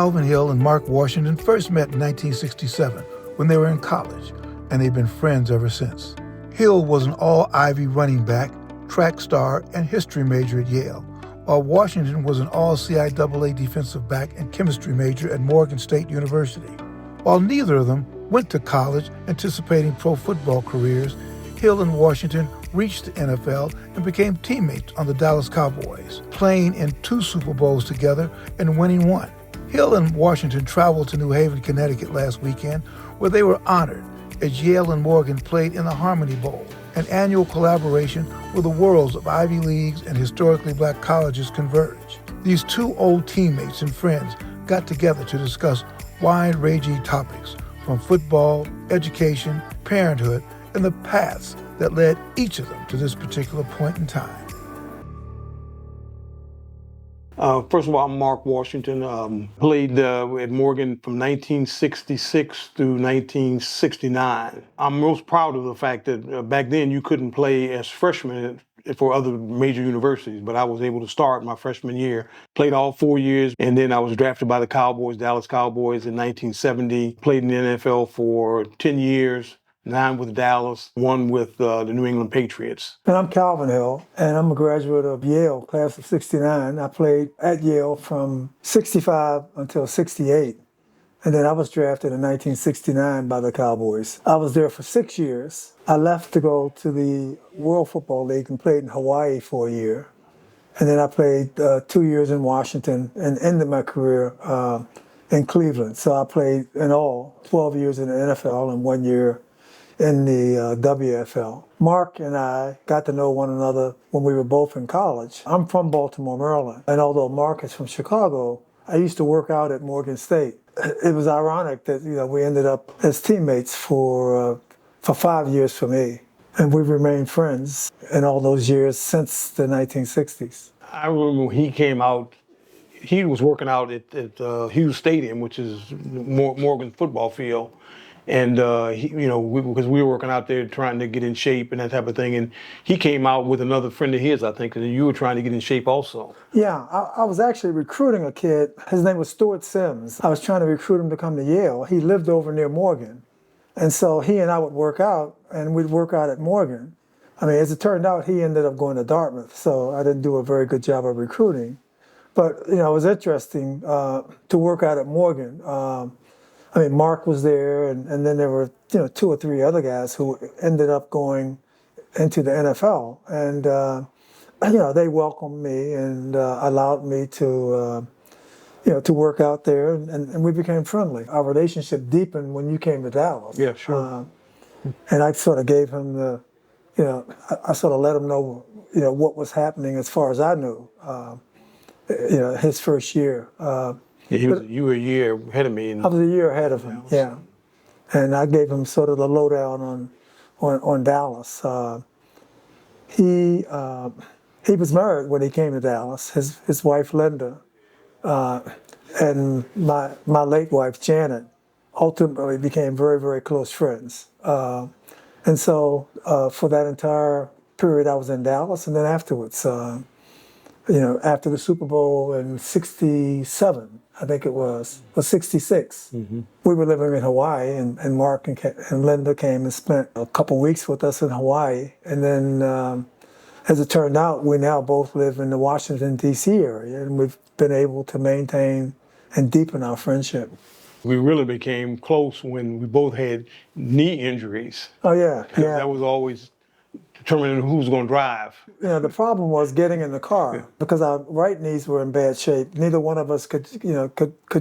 Calvin Hill and Mark Washington first met in 1967 when they were in college, and they've been friends ever since. Hill was an all-Ivy running back, track star, and history major at Yale, while Washington was an all-CIAA defensive back and chemistry major at Morgan State University. While neither of them went to college anticipating pro football careers, Hill and Washington reached the NFL and became teammates on the Dallas Cowboys, playing in 2 Super Bowls together and winning 1. Hill and Washington traveled to New Haven, Connecticut last weekend, where they were honored as Yale and Morgan played in the Harmony Bowl, an annual collaboration where the worlds of Ivy Leagues and historically black colleges converge. These 2 old teammates and friends got together to discuss wide-ranging topics from football, education, parenthood, and the paths that led each of them to this particular point in time. First of all, I'm Mark Washington. Played at Morgan from 1966 through 1969. I'm most proud of the fact that back then you couldn't play as freshmen for other major universities, but I was able to start my freshman year. Played all 4 years, and then I was drafted by the Cowboys, Dallas Cowboys in 1970. Played in the NFL for 10 years. 9 with Dallas, 1 with the New England Patriots. And I'm Calvin Hill, and I'm a graduate of Yale, class of 69. I played at Yale from 65 until 68. And then I was drafted in 1969 by the Cowboys. I was there for 6 years. I left to go to the World Football League and played in Hawaii for a year. And then I played 2 years in Washington and ended my career in Cleveland. So I played in all 12 years in the NFL and 1 year in the WFL. Mark and I got to know one another when we were both in college. I'm from Baltimore, Maryland, and although Mark is from Chicago, I used to work out at Morgan State. It was ironic that we ended up as teammates for 5 years for me, and we've remained friends in all those years since the 1960s. I remember when he came out. He was working out at Hughes Stadium, which is Morgan football field. And because we were working out there trying to get in shape and that type of thing, and he came out with another friend of his, I think, and you were trying to get in shape also. Yeah, I was actually recruiting a kid. His name was Stuart Sims. I was trying to recruit him to come to Yale. He lived over near Morgan, and so he and I would work out, and we'd work out at Morgan. I mean, as it turned out, he ended up going to Dartmouth, so I didn't do a very good job of recruiting. But it was interesting to work out at Morgan. Mark was there, and then there were 2 or 3 other guys who ended up going into the NFL, and they welcomed me and allowed me to work out there, and we became friendly. Our relationship deepened when you came to Dallas. Yeah, sure. And I sort of gave him I sort of let him know what was happening as far as I knew. His first year. You were a year ahead of me. I was a year ahead of him, yeah. And I gave him sort of the lowdown on Dallas. He was married when he came to Dallas. His wife Linda and my late wife Janet ultimately became very, very close friends. And so for that entire period I was in Dallas, and then afterwards, after the Super Bowl in '67, I think it was, or '66. Mm-hmm. We were living in Hawaii, and Mark and Linda came and spent a couple weeks with us in Hawaii. And then, as it turned out, we now both live in the Washington, D.C. area, and we've been able to maintain and deepen our friendship. We really became close when we both had knee injuries. Oh, yeah. That was always determining who was going to drive. The problem was getting in the car because our right knees were in bad shape. Neither one of us could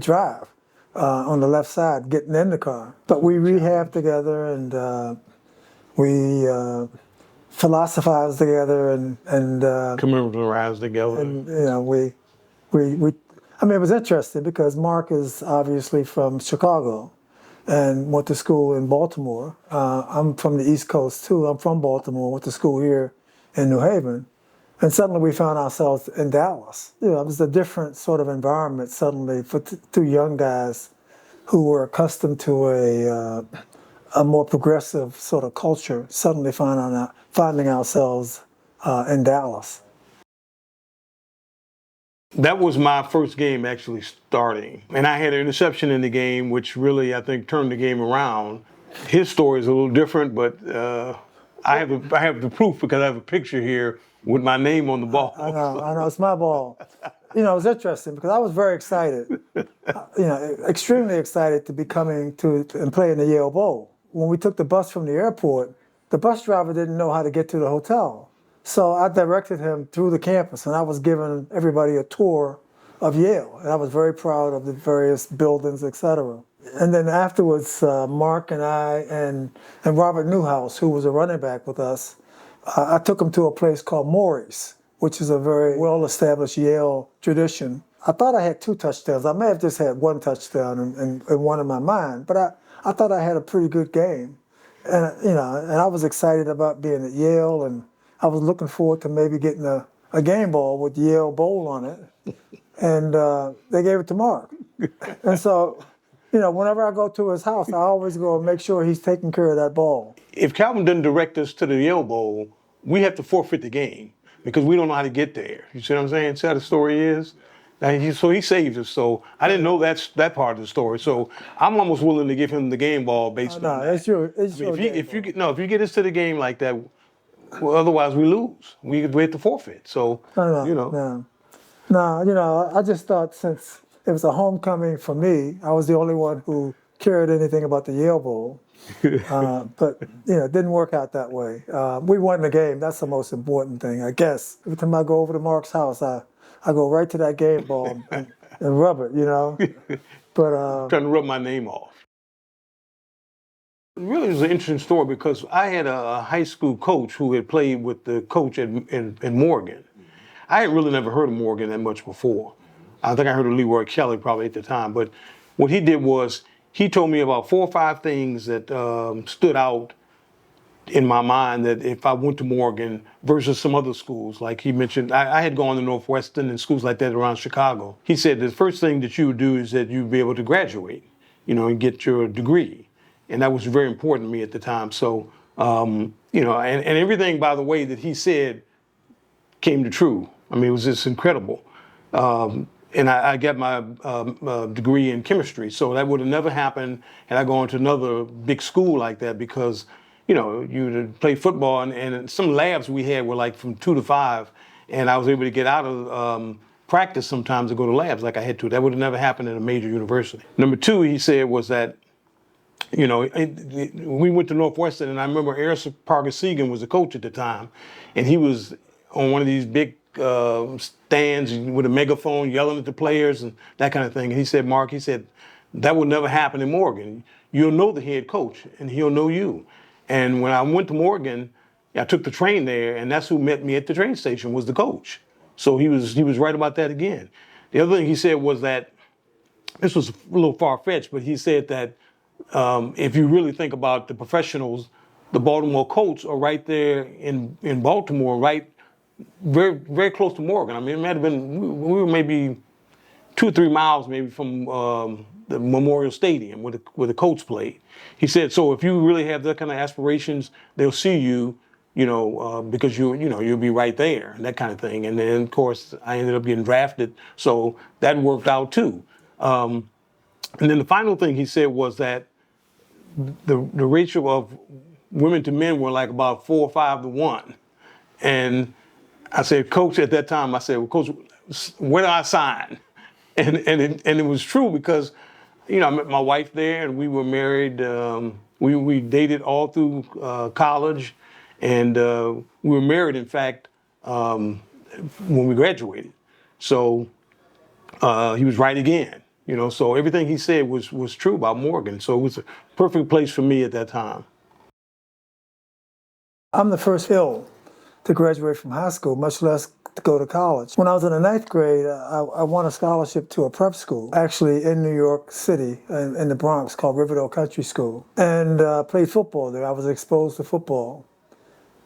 drive on the left side, getting in the car. But we rehabbed together, and we philosophized together, and commemorized together. And it was interesting because Mark is obviously from Chicago and went to school in Baltimore. I'm from the East Coast too. I'm from Baltimore, went to school here in New Haven. And suddenly we found ourselves in Dallas. It was a different sort of environment suddenly for 2 young guys who were accustomed to a more progressive sort of culture, suddenly finding ourselves in Dallas. That was my first game actually starting. And I had an interception in the game, which really, I think, turned the game around. His story is a little different, but I have the proof because I have a picture here with my name on the ball. I know, it's my ball. You know, it was interesting because I was very excited, extremely excited to be coming to and play in the Yale Bowl. When we took the bus from the airport, the bus driver didn't know how to get to the hotel. So I directed him through the campus, and I was giving everybody a tour of Yale. And I was very proud of the various buildings, et cetera. And then afterwards, Mark and I and Robert Newhouse, who was a running back with us, I took him to a place called Morey's, which is a very well-established Yale tradition. I thought I had 2 touchdowns. I may have just had 1 touchdown and one in my mind, but I thought I had a pretty good game. And, and I was excited about being at Yale, and I was looking forward to maybe getting a game ball with Yale Bowl on it. And they gave it to Mark. And so, whenever I go to his house, I always go and make sure he's taking care of that ball. If Calvin doesn't direct us to the Yale Bowl, we have to forfeit the game because we don't know how to get there. You see what I'm saying? See how the story is? So he saved us. So I didn't know that part of the story. So I'm almost willing to give him the game ball based on that. It's your If you get us to the game like that, well, otherwise we lose. We have to forfeit. So No, I just thought since it was a homecoming for me, I was the only one who cared anything about the Yale Bowl. But it didn't work out that way. We won the game. That's the most important thing, I guess. Every time I go over to Mark's house, I go right to that game ball and rub it, But trying to rub my name off. It really was an interesting story because I had a high school coach who had played with the coach in Morgan. I had really never heard of Morgan that much before. I think I heard of Leroy Kelly probably at the time. But what he did was he told me about 4 or 5 things that stood out in my mind that if I went to Morgan versus some other schools, like he mentioned, I had gone to Northwestern and schools like that around Chicago. He said the first thing that you would do is that you'd be able to graduate, and get your degree. And that was very important to me at the time. So, and everything, by the way, that he said came to true. I mean, it was just incredible. And I got my degree in chemistry. So that would have never happened had I gone to another big school like that because, you play football and some labs we had were like from 2 to 5. And I was able to get out of practice sometimes to go to labs like I had to. That would have never happened at a major university. Number 2, he said, was that, we went to Northwestern, and I remember Eris Parker-Segan was the coach at the time, and he was on one of these big stands with a megaphone yelling at the players and that kind of thing. And he said, Mark, that will never happen in Morgan. You'll know the head coach, and he'll know you. And when I went to Morgan, I took the train there, and that's who met me at the train station was the coach. So he was right about that again. The other thing he said was that, this was a little far-fetched, but he said that if you really think about the professionals, the Baltimore Colts are right there in Baltimore, right, very, very close to Morgan. I mean, it might have been, we were maybe 2 or 3 miles maybe from the Memorial Stadium where the Colts played. He said, so if you really have that kind of aspirations, they'll see you, because you'll be right there, that kind of thing. And then, of course, I ended up getting drafted, so that worked out too. And then the final thing he said was that the ratio of women to men were like about 4 or 5 to 1. And I said, Coach, at that time, I said, well, Coach, where do I sign? And it was true because, I met my wife there and we were married. We dated all through college, and we were married, in fact, when we graduated. So he was right again. So everything he said was true about Morgan. So it was a perfect place for me at that time. I'm the first Hill to graduate from high school, much less to go to college. When I was in the 9th grade, I won a scholarship to a prep school, actually in New York City, in the Bronx, called Riverdale Country School, and played football there. I was exposed to football.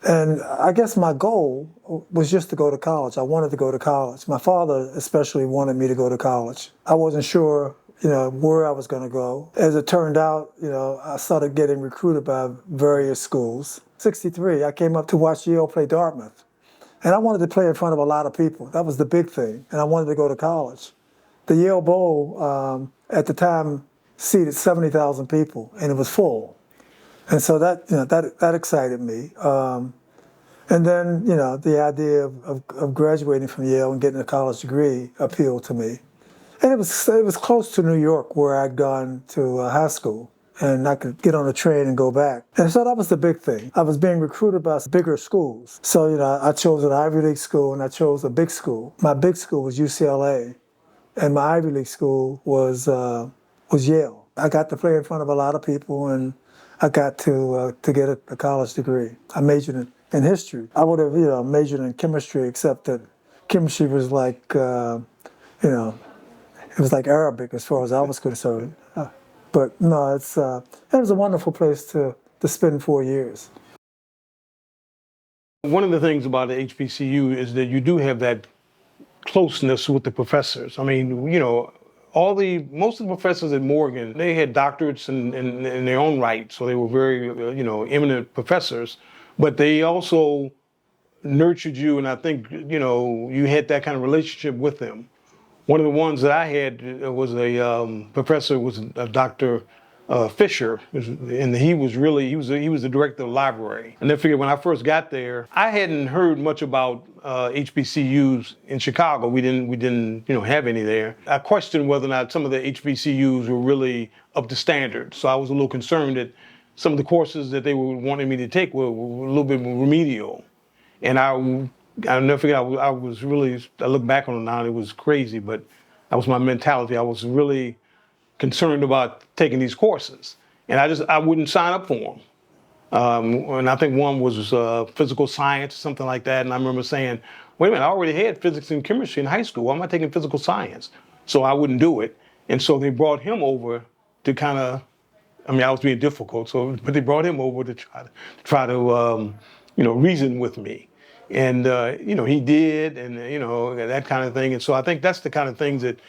And I guess my goal was just to go to college. I wanted to go to college. My father especially wanted me to go to college. I wasn't sure, where I was going to go. As it turned out, I started getting recruited by various schools. '63, I came up to watch Yale play Dartmouth. And I wanted to play in front of a lot of people. That was the big thing. And I wanted to go to college. The Yale Bowl, at the time, seated 70,000 people, and it was full. And so that excited me. And then, the idea of graduating from Yale and getting a college degree appealed to me. And it was close to New York, where I'd gone to high school, and I could get on a train and go back. And so that was the big thing. I was being recruited by bigger schools. So, I chose an Ivy League school, and I chose a big school. My big school was UCLA, and my Ivy League school was Yale. I got to play in front of a lot of people, and I got to get a college degree. I majored in history. I would have, majored in chemistry, except that chemistry was like, it was like Arabic as far as I was concerned. But no, it was a wonderful place to spend 4 years. One of the things about the HBCU is that you do have that closeness with the professors. I mean, most of the professors at Morgan, they had doctorates in their own right, so they were very, eminent professors. But they also nurtured you, and I think, you had that kind of relationship with them. One of the ones that I had was a professor, was Dr. Fisher, and he was the director of the library. And I figured when I first got there, I hadn't heard much about HBCUs in Chicago. We didn't have any there. I questioned whether or not some of the HBCUs were really up to standard. So I was a little concerned that some of the courses that they were wanting me to take were a little bit more remedial. And I'll never forget, I look back on it now, it was crazy, but that was my mentality. I was really concerned about taking these courses, and I wouldn't sign up for them. And I think one was physical science, something like that. And I remember saying, wait a minute, I already had physics and chemistry in high school. Why am I taking physical science? So I wouldn't do it. And so they brought him over to I was being difficult, but they brought him over to try to reason with me. And, he did, and, that kind of thing. And so I think that's the kind of things that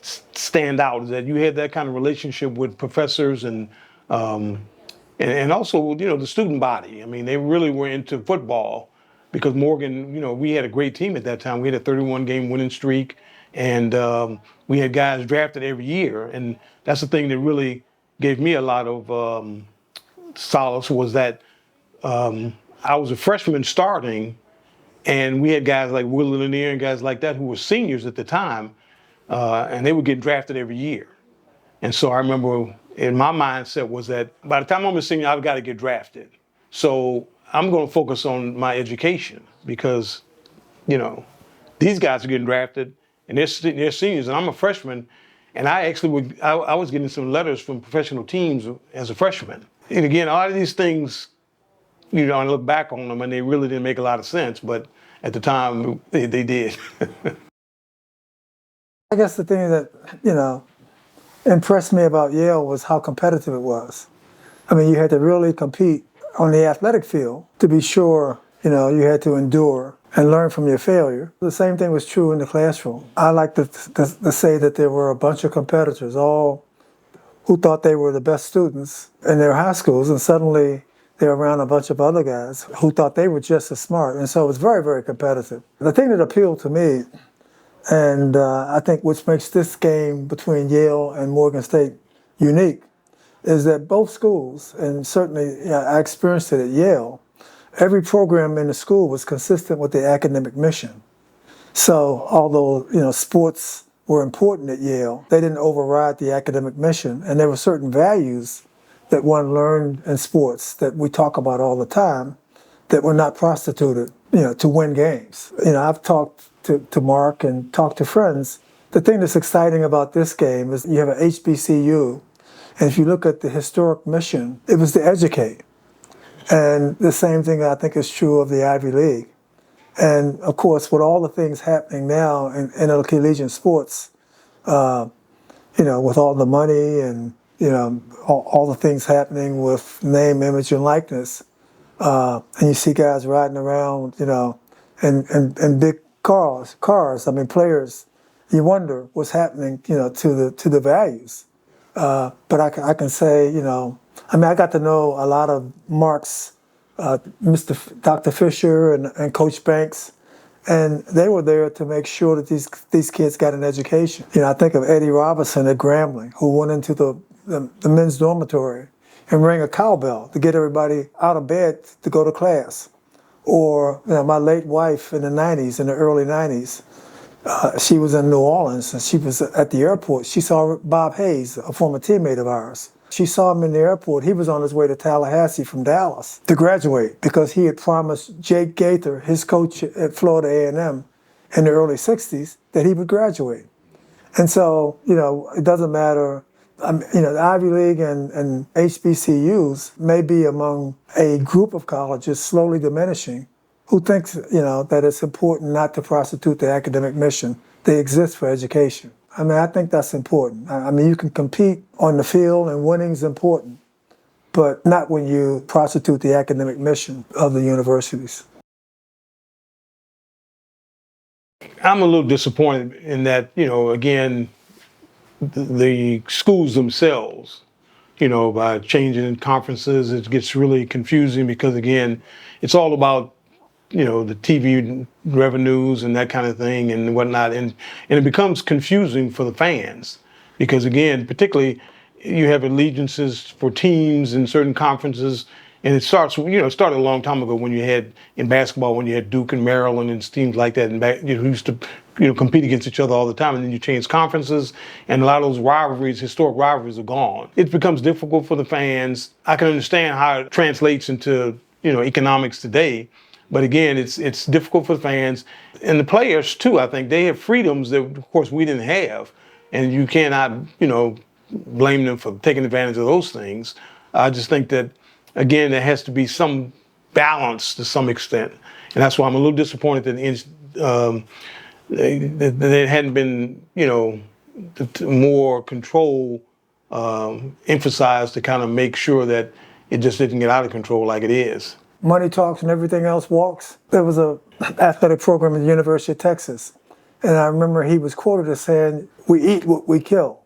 stand out, is that you had that kind of relationship with professors and also, the student body. I mean, they really were into football because Morgan, we had a great team at that time. We had a 31-game winning streak, and we had guys drafted every year. And that's the thing that really gave me a lot of solace, was that I was a freshman starting, and we had guys like Will Lanier and guys like that who were seniors at the time, and they would get drafted every year. And so I remember in my mindset was that by the time I'm a senior, I've got to get drafted. So I'm going to focus on my education because, these guys are getting drafted and they're seniors, and I'm a freshman. And I actually I was getting some letters from professional teams as a freshman. And again, a lot of these things, I look back on them and they really didn't make a lot of sense, but at the time they did. I guess the thing that, impressed me about Yale was how competitive it was. I mean, you had to really compete on the athletic field to be sure, you had to endure and learn from your failure. The same thing was true in the classroom. I like to say that there were a bunch of competitors, all who thought they were the best students in their high schools, and suddenly they're around a bunch of other guys who thought they were just as smart. And so it was very, very competitive. The thing that appealed to me, and I think which makes this game between Yale and Morgan State unique, is that both schools, and certainly I experienced it at Yale, every program in the school was consistent with the academic mission. So although sports were important at Yale, they didn't override the academic mission, and there were certain values that one learned in sports that we talk about all the time that were not prostituted, to win games. I've talked to Mark and talked to friends. The thing that's exciting about this game is you have an HBCU, and if you look at the historic mission, it was to educate. And the same thing I think is true of the Ivy League. And of course, with all the things happening now in collegiate sports, with all the money and all the things happening with name, image, and likeness, and you see guys riding around, in big cars. I mean, players. You wonder what's happening, to the values. But I can say, I got to know a lot of Mark's, Dr. Fisher and Coach Banks, And they were there to make sure that these kids got an education. I think of Eddie Robinson at Grambling, who went into the men's dormitory and rang a cowbell to get everybody out of bed to go to class. Or my late wife in the 90s, in the early 90s, she was in New Orleans and she was at the airport. She saw Bob Hayes, a former teammate of ours. She saw him in the airport. He was on his way to Tallahassee from Dallas to graduate because he had promised Jake Gaither, his coach at Florida A&M in the early 60s, that he would graduate. And so, it doesn't matter. The Ivy League and HBCUs may be among a group of colleges slowly diminishing who thinks, that it's important not to prostitute the academic mission. They exist for education. I think that's important. You can compete on the field and winning's important, but not when you prostitute the academic mission of the universities. I'm a little disappointed in that, again, the schools themselves, by changing conferences, it gets really confusing because, again, it's all about the TV revenues and that kind of thing and whatnot. And it becomes confusing for the fans because, again, particularly you have allegiances for teams in certain conferences. And it starts, it started a long time ago when you had, in basketball, when you had Duke and Maryland and teams like that, and who used to, compete against each other all the time. And then you change conferences, and a lot of those rivalries, historic rivalries, are gone. It becomes difficult for the fans. I can understand how it translates into, economics today. But again, it's difficult for the fans and the players too. I think they have freedoms that, of course, we didn't have, and you cannot, blame them for taking advantage of those things. I just think that, again, there has to be some balance to some extent, and that's why I'm a little disappointed that there hadn't been, more control emphasized to kind of make sure that it just didn't get out of control like it is. Money talks and everything else walks. There was an athletic program at the University of Texas, and I remember he was quoted as saying, "We eat what we kill."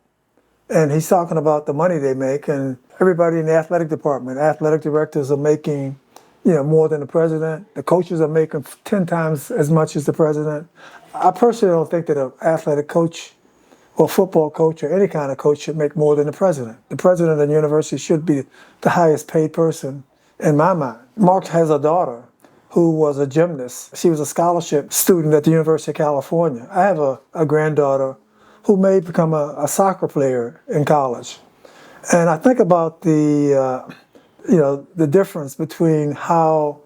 And he's talking about the money they make, and everybody in the athletic department, athletic directors are making, more than the president. The coaches are making 10 times as much as the president. I personally don't think that an athletic coach or football coach or any kind of coach should make more than the president. The president of the university should be the highest paid person in my mind. Mark has a daughter who was a gymnast. She was a scholarship student at the University of California. I have a granddaughter who may become a soccer player in college. And I think about the difference between how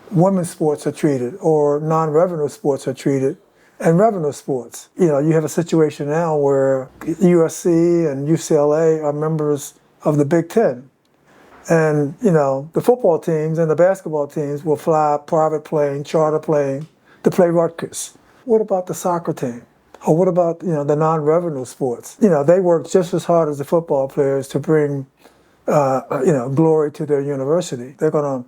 women's sports are treated or non-revenue sports are treated and revenue sports. You have a situation now where USC and UCLA are members of the Big Ten. And, the football teams and the basketball teams will fly private plane, charter plane to play Rutgers. What about the soccer team? Or what about, the non-revenue sports? They work just as hard as the football players to bring, glory to their university. They're going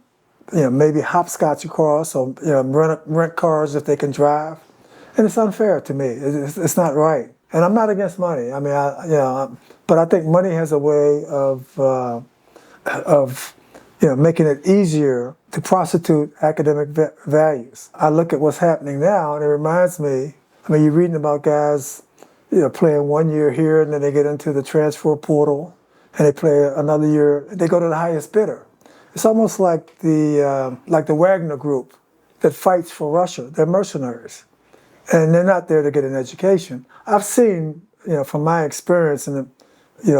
to, maybe hopscotch across or, rent cars if they can drive. And it's unfair to me. It's not right. And I'm not against money. But I think money has a way of making it easier to prostitute academic values. I look at what's happening now, and it reminds me, you're reading about guys, playing 1 year here, and then they get into the transfer portal, and they play another year. They go to the highest bidder. It's almost like the Wagner Group that fights for Russia. They're mercenaries, and they're not there to get an education. I've seen, from my experience in the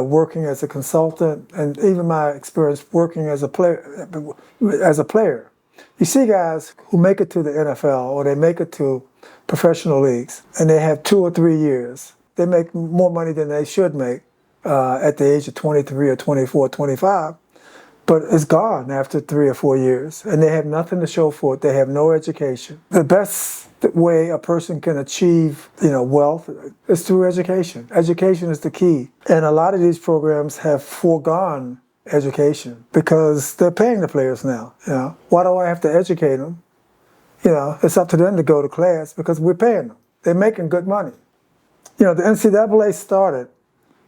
working as a consultant, and even my experience working as a player. You see guys who make it to the NFL or they make it to professional leagues, and they have 2 or 3 years. They make more money than they should make at the age of 23 or 24, 25, but it's gone after 3 or 4 years, and they have nothing to show for it. They have no education. The best way a person can achieve, wealth is through education. Education is the key. And a lot of these programs have foregone education because they're paying the players now. Why do I have to educate them? It's up to them to go to class because we're paying them. They're making good money. The NCAA started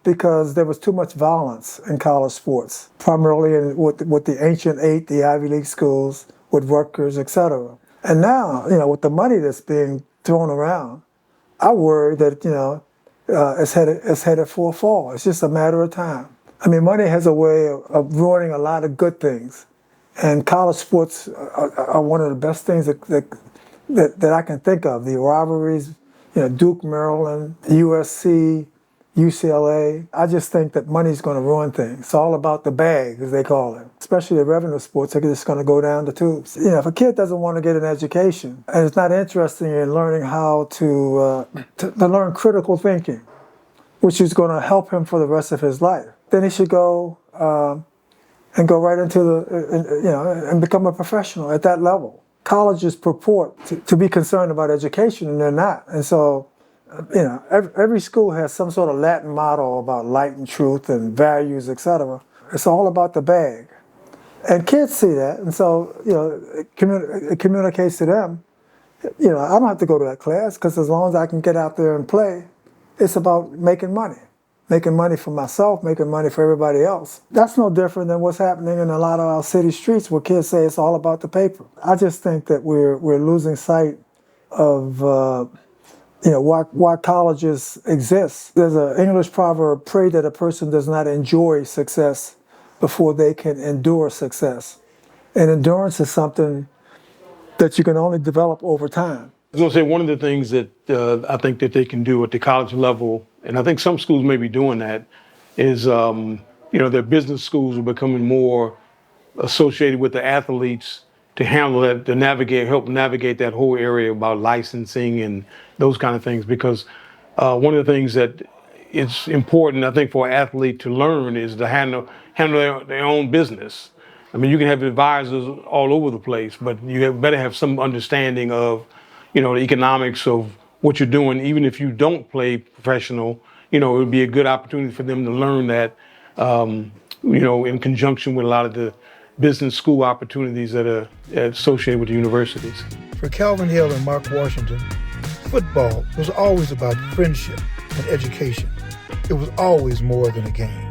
because there was too much violence in college sports, primarily with the Ancient Eight, the Ivy League schools, with Rutgers, etc. And now, with the money that's being thrown around, I worry that, it's headed for a fall. It's just a matter of time. I mean, money has a way of ruining a lot of good things. And college sports are one of the best things that I can think of. The rivalries, Duke, Maryland, USC, UCLA. I just think that money's going to ruin things. It's all about the bag, as they call it. Especially the revenue sports, they're just going to go down the tubes. If a kid doesn't want to get an education and is not interested in learning how to learn critical thinking, which is going to help him for the rest of his life, then he should go and go right into and become a professional at that level. Colleges purport to be concerned about education, and they're not. And so, every school has some sort of Latin motto about light and truth and values, etc. It's all about the bag. And kids see that, and so, it communicates to them, I don't have to go to that class, because as long as I can get out there and play, it's about making money for myself, making money for everybody else. That's no different than what's happening in a lot of our city streets, where kids say it's all about the paper. I just think that we're losing sight of why colleges exist. There's an English proverb: pray that a person does not enjoy success before they can endure success. And endurance is something that you can only develop over time. I was going to say, one of the things that I think that they can do at the college level, and I think some schools may be doing that, is, their business schools are becoming more associated with the athletes to handle that, to help navigate that whole area about licensing and those kind of things. Because one of the things that it's important, I think, for an athlete to learn is to handle their own business. I mean, you can have advisors all over the place, but you better have some understanding of the economics of what you're doing. Even if you don't play professional, it would be a good opportunity for them to learn that, in conjunction with a lot of the business school opportunities that are associated with the universities. For Calvin Hill and Mark Washington, football was always about friendship and education. It was always more than a game.